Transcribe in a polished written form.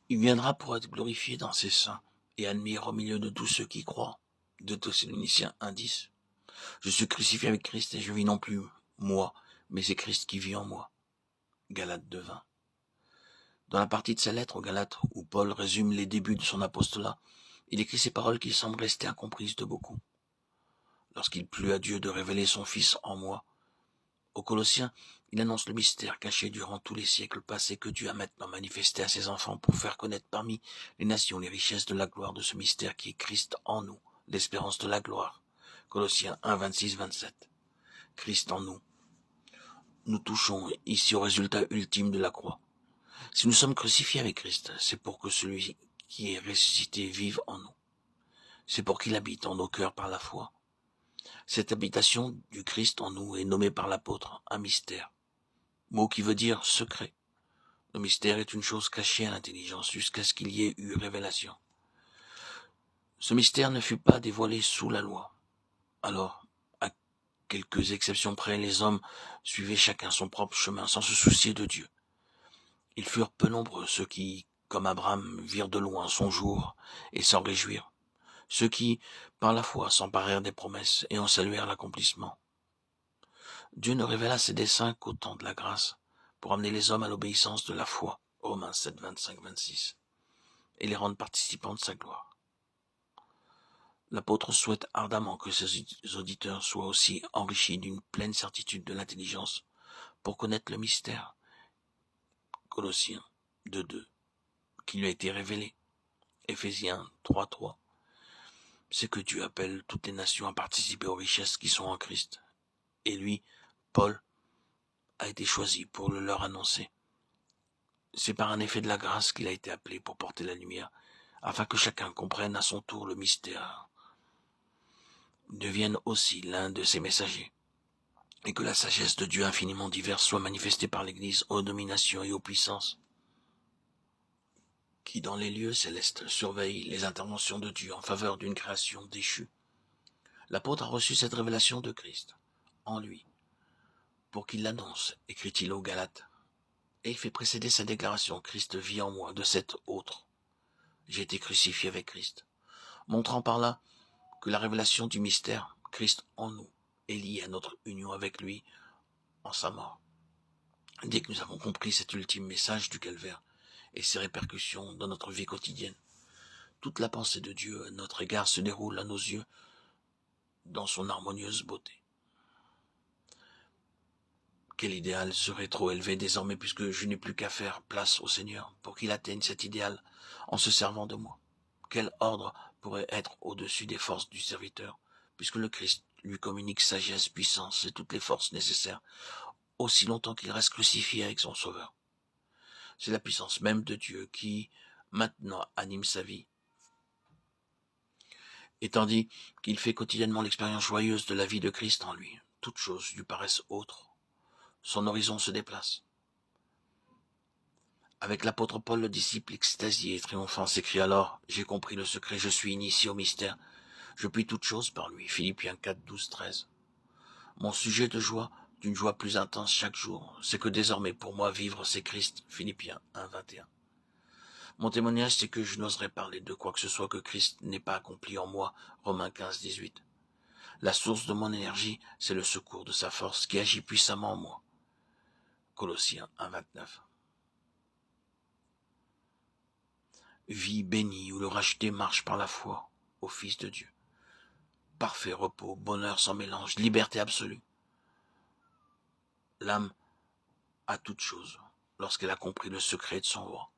Il viendra pour être glorifié dans ses saints et admiré au milieu de tous ceux qui croient. 2 Thessaloniciens 1:10. Je suis crucifié avec Christ et je vis non plus moi, mais c'est Christ qui vit en moi. Galates 2:20. Dans la partie de sa lettre aux Galates où Paul résume les débuts de son apostolat, il écrit ces paroles qui semblent rester incomprises de beaucoup. Lorsqu'il plut à Dieu de révéler son Fils en moi, aux Colossiens, il annonce le mystère caché durant tous les siècles passés que Dieu a maintenant manifesté à ses enfants pour faire connaître parmi les nations les richesses de la gloire de ce mystère qui est Christ en nous, l'espérance de la gloire. Colossiens 1, 26, 27. Christ en nous. Nous touchons ici au résultat ultime de la croix. Si nous sommes crucifiés avec Christ, c'est pour que celui qui est ressuscité vive en nous. C'est pour qu'il habite en nos cœurs par la foi. Cette habitation du Christ en nous est nommée par l'apôtre un mystère, mot qui veut dire secret. Le mystère est une chose cachée à l'intelligence jusqu'à ce qu'il y ait eu révélation. Ce mystère ne fut pas dévoilé sous la loi. Alors, à quelques exceptions près, les hommes suivaient chacun son propre chemin sans se soucier de Dieu. Ils furent peu nombreux ceux qui, comme Abraham, virent de loin son jour et s'en réjouirent. Ceux qui, par la foi, s'emparèrent des promesses et en saluèrent l'accomplissement. Dieu ne révéla ses desseins qu'au temps de la grâce, pour amener les hommes à l'obéissance de la foi, Romains 7, 25, 26, et les rendre participants de sa gloire. L'apôtre souhaite ardemment que ses auditeurs soient aussi enrichis d'une pleine certitude de l'intelligence pour connaître le mystère, Colossiens 2, 2, qui lui a été révélé, Éphésiens 3, 3. C'est que Dieu appelle toutes les nations à participer aux richesses qui sont en Christ. Et lui, Paul, a été choisi pour le leur annoncer. C'est par un effet de la grâce qu'il a été appelé pour porter la lumière, afin que chacun comprenne à son tour le mystère, devienne aussi l'un de ses messagers, et que la sagesse de Dieu infiniment diverse soit manifestée par l'Église aux dominations et aux puissances, qui dans les lieux célestes surveillent les interventions de Dieu en faveur d'une création déchue. L'apôtre a reçu cette révélation de Christ, en lui, pour qu'il l'annonce, écrit-il aux Galates. Et il fait précéder sa déclaration, Christ vit en moi, de cet autre. J'ai été crucifié avec Christ, montrant par là que la révélation du mystère, Christ en nous, est liée à notre union avec lui en sa mort. Dès que nous avons compris cet ultime message du calvaire et ses répercussions dans notre vie quotidienne, toute la pensée de Dieu à notre égard se déroule à nos yeux dans son harmonieuse beauté. Quel idéal serait trop élevé désormais puisque je n'ai plus qu'à faire place au Seigneur pour qu'il atteigne cet idéal en se servant de moi. Quel ordre pourrait être au-dessus des forces du serviteur puisque le Christ lui communique sagesse, puissance et toutes les forces nécessaires aussi longtemps qu'il reste crucifié avec son Sauveur. C'est la puissance même de Dieu qui, maintenant, anime sa vie. Et tandis qu'il fait quotidiennement l'expérience joyeuse de la vie de Christ en lui, toutes choses lui paraissent autres. Son horizon se déplace. Avec l'apôtre Paul, le disciple extasié et triomphant s'écrie alors « J'ai compris le secret, je suis initié au mystère. Je puis toutes choses par lui. » Philippiens 4, 12, 13. Mon sujet de joie, d'une joie plus intense chaque jour, c'est que désormais pour moi vivre c'est Christ. Philippiens 1, 21. Mon témoignage, c'est que je n'oserais parler de quoi que ce soit que Christ n'ait pas accompli en moi. Romains 15, 18. La source de mon énergie, c'est le secours de sa force qui agit puissamment en moi. Colossiens 1, 29. Vie bénie où le racheté marche par la foi au Fils de Dieu. Parfait repos, bonheur sans mélange, liberté absolue. L'âme a toute chose lorsqu'elle a compris le secret de son roi.